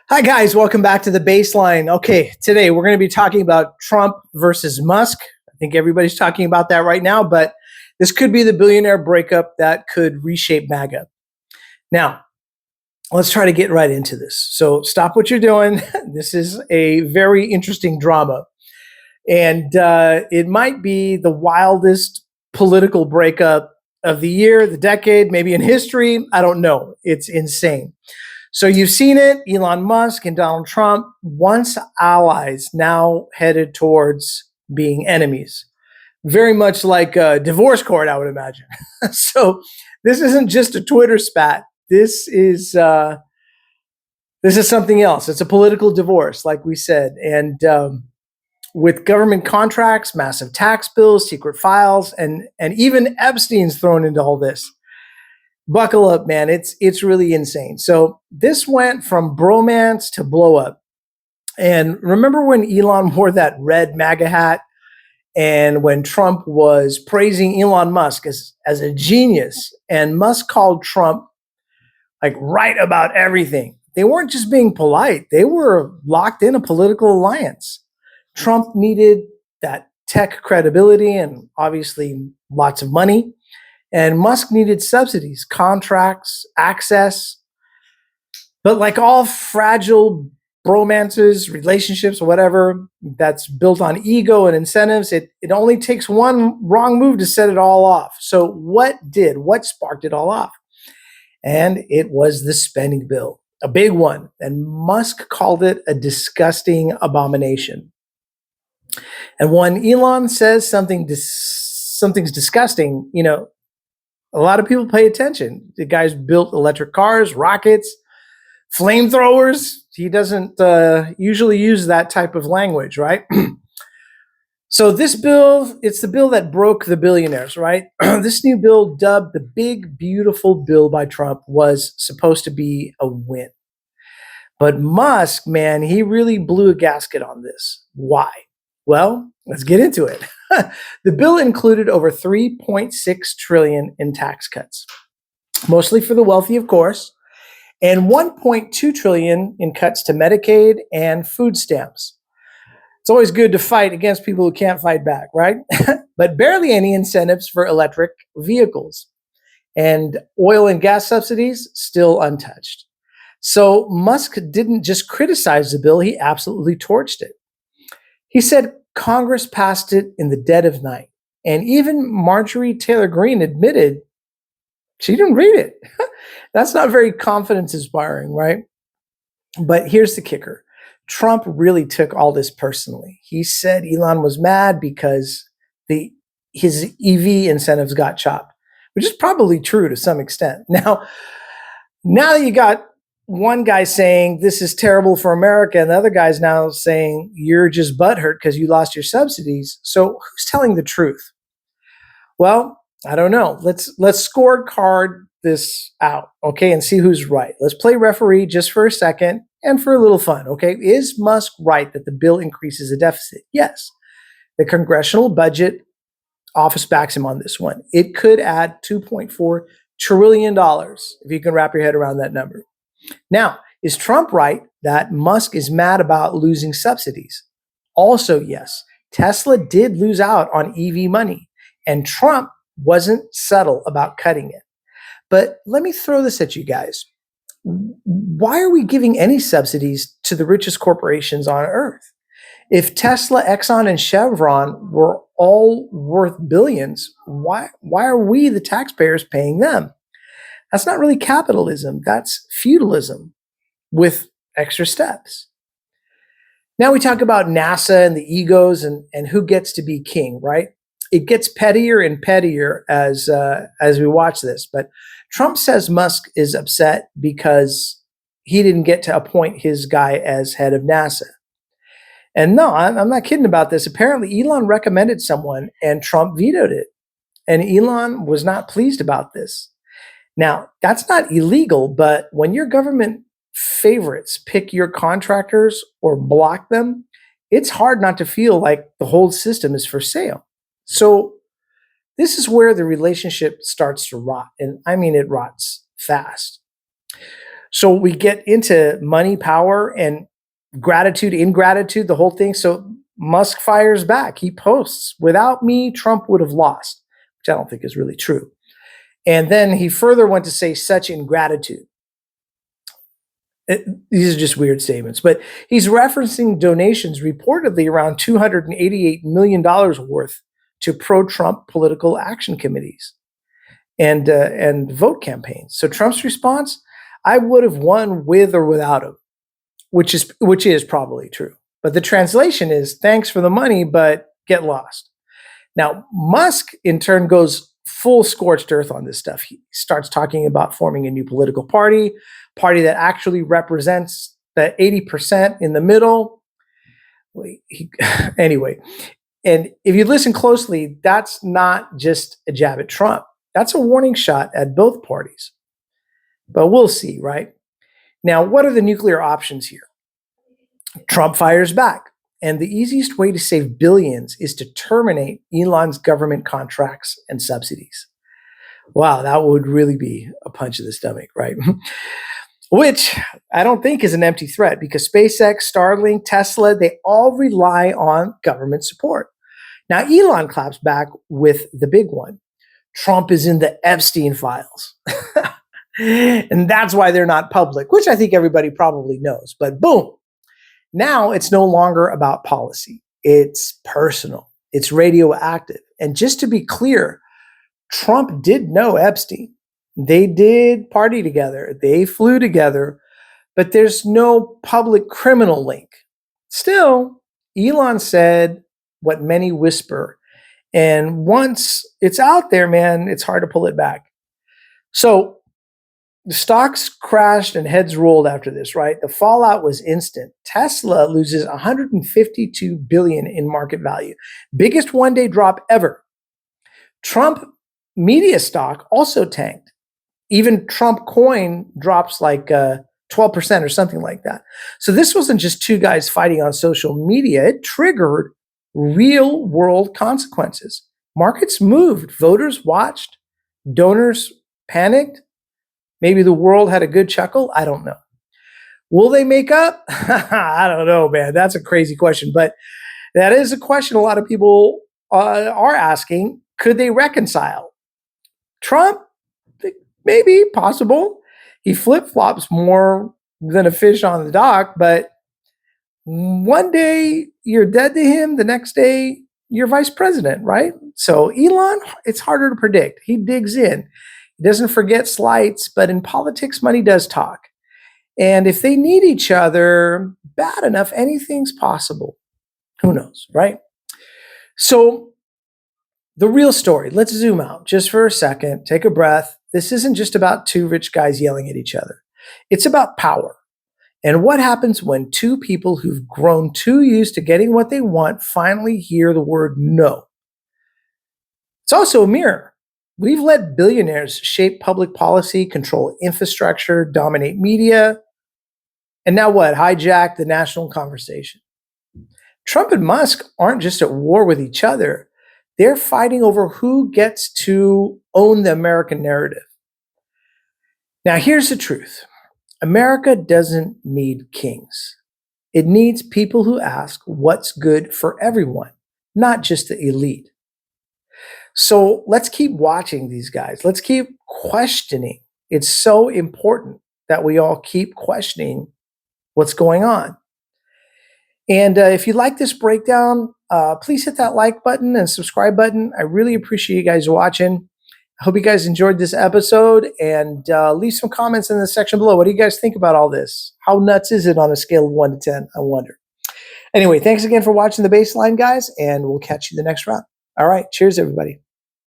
Hi, guys. Welcome back to the baseline. Okay, today we're going to be talking about Trump versus Musk. I think everybody's talking about that right now, but this could be the billionaire breakup that could reshape MAGA. Now, let's try to get right into this. So stop what you're doing. This is a very interesting drama. And it might be the wildest political breakup of the year, the decade, maybe in history. I don't know. It's insane. So you've seen it, Elon Musk and Donald Trump, once allies, now headed towards being enemies. Very much like a divorce court, I would imagine. So this isn't just a Twitter spat. This is something else. It's a political divorce, like we said. And with government contracts, massive tax bills, secret files, and even Epstein's thrown into all this. Buckle up, man. It's really insane. So this went from bromance to blow up. And remember when Elon wore that red MAGA hat and when Trump was praising Elon Musk as a genius, and Musk called Trump like right about everything. They weren't just being polite. They were locked in a political alliance. Trump needed that tech credibility and obviously lots of money. And Musk needed subsidies, contracts, access. But like all fragile bromances, relationships, whatever, that's built on ego and incentives, it only takes one wrong move to set it all off. So what sparked it all off? And it was the spending bill, a big one. And Musk called it a disgusting abomination. And when Elon says something's disgusting, a lot of people pay attention. The guy's built electric cars, rockets, flamethrowers. He doesn't usually use that type of language, right? So this bill, it's the bill that broke the billionaires, right? This new bill, dubbed the Big Beautiful Bill by Trump, was supposed to be a win. But Musk, man, he really blew a gasket on this. Why? Well, let's get into it. The bill included over $3.6 trillion in tax cuts, mostly for the wealthy, of course, and $1.2 trillion in cuts to Medicaid and food stamps. It's always good to fight against people who can't fight back, right? But barely any incentives for electric vehicles. And oil and gas subsidies still untouched. So Musk didn't just criticize the bill, he absolutely torched it. He said Congress passed it in the dead of night. And even Marjorie Taylor Greene admitted she didn't read it. That's not very confidence inspiring, right? But here's the kicker. Trump really took all this personally. He said Elon was mad because his EV incentives got chopped, which is probably true to some extent. Now that you got one guy saying this is terrible for America, and the other guy's now saying you're just butthurt because you lost your subsidies. So who's telling the truth? Well, I don't know. Let's scorecard this out, okay, and see who's right. Let's play referee just for a second and for a little fun, okay? Is Musk right that the bill increases the deficit? Yes. The Congressional Budget Office backs him on this one. It could add $2.4 trillion if you can wrap your head around that number. Now, is Trump right that Musk is mad about losing subsidies? Also, yes. Tesla did lose out on EV money, and Trump wasn't subtle about cutting it. But let me throw this at you guys. Why are we giving any subsidies to the richest corporations on earth? If Tesla, Exxon, and Chevron were all worth billions, why are we, the taxpayers, paying them? That's not really capitalism. That's feudalism with extra steps. Now we talk about NASA and the egos and who gets to be king, right? It gets pettier and pettier as we watch this. But Trump says Musk is upset because he didn't get to appoint his guy as head of NASA. And no, I'm not kidding about this. Apparently, Elon recommended someone and Trump vetoed it. And Elon was not pleased about this. Now, that's not illegal, but when your government favorites pick your contractors or block them, it's hard not to feel like the whole system is for sale. So this is where the relationship starts to rot. And I mean, it rots fast. So we get into money, power, and gratitude, ingratitude, the whole thing. So Musk fires back. He posts, "Without me, Trump would have lost," which I don't think is really true. And then he further went to say, "Such ingratitude." These are just weird statements, but he's referencing donations reportedly around $288 million worth to pro-Trump political action committees and vote campaigns. So Trump's response: "I would have won with or without him," which is probably true. But the translation is, "Thanks for the money, but get lost." Now, Musk in turn goes full scorched earth on this stuff. He starts talking about forming a new political party that actually represents the 80% in the middle. Anyway, and if you listen closely, that's not just a jab at Trump. That's a warning shot at both parties. But we'll see, right? Now, what are the nuclear options here? Trump fires back. And the easiest way to save billions is to terminate Elon's government contracts and subsidies. Wow, that would really be a punch in the stomach, right? Which I don't think is an empty threat, because SpaceX, Starlink, Tesla, they all rely on government support. Now, Elon claps back with the big one. Trump is in the Epstein files. And that's why they're not public, which I think everybody probably knows. But boom, now it's no longer about policy. It's personal. It's radioactive. And just to be clear, Trump did know Epstein. They did party together. They flew together, but there's no public criminal link. Still, Elon said what many whisper. And once it's out there, man, it's hard to pull it back. So the stocks crashed and heads rolled after this, right? The fallout was instant. Tesla loses $152 billion in market value. Biggest one-day drop ever. Trump media stock also tanked. Even Trump coin drops like 12% or something like that. So this wasn't just two guys fighting on social media. It triggered real world consequences. Markets moved. Voters watched. Donors panicked. Maybe the world had a good chuckle. I don't know. Will they make up? I don't know, man. That's a crazy question. But that is a question a lot of people are asking. Could they reconcile? Trump, maybe, possible. He flip-flops more than a fish on the dock, but one day you're dead to him, the next day you're vice president, right? So Elon, it's harder to predict. He digs in. He doesn't forget slights, but in politics, money does talk. And if they need each other bad enough, anything's possible. Who knows, right? So the real story, let's zoom out just for a second, take a breath. This isn't just about two rich guys yelling at each other. It's about power. And what happens when two people who've grown too used to getting what they want finally hear the word no? It's also a mirror. We've let billionaires shape public policy, control infrastructure, dominate media, and now what? Hijack the national conversation. Trump and Musk aren't just at war with each other. They're fighting over who gets to own the American narrative. Now, here's the truth. America doesn't need kings. It needs people who ask what's good for everyone, not just the elite. So let's keep watching these guys. Let's keep questioning. It's so important that we all keep questioning what's going on. And if you like this breakdown, please hit that like button and subscribe button. I really appreciate you guys watching. I hope you guys enjoyed this episode, and leave some comments in the section below. What do you guys think about all this? How nuts is it on a scale of 1 to 10? I wonder. Anyway, thanks again for watching The Baseline, guys, and we'll catch you the next round. All right. Cheers, everybody.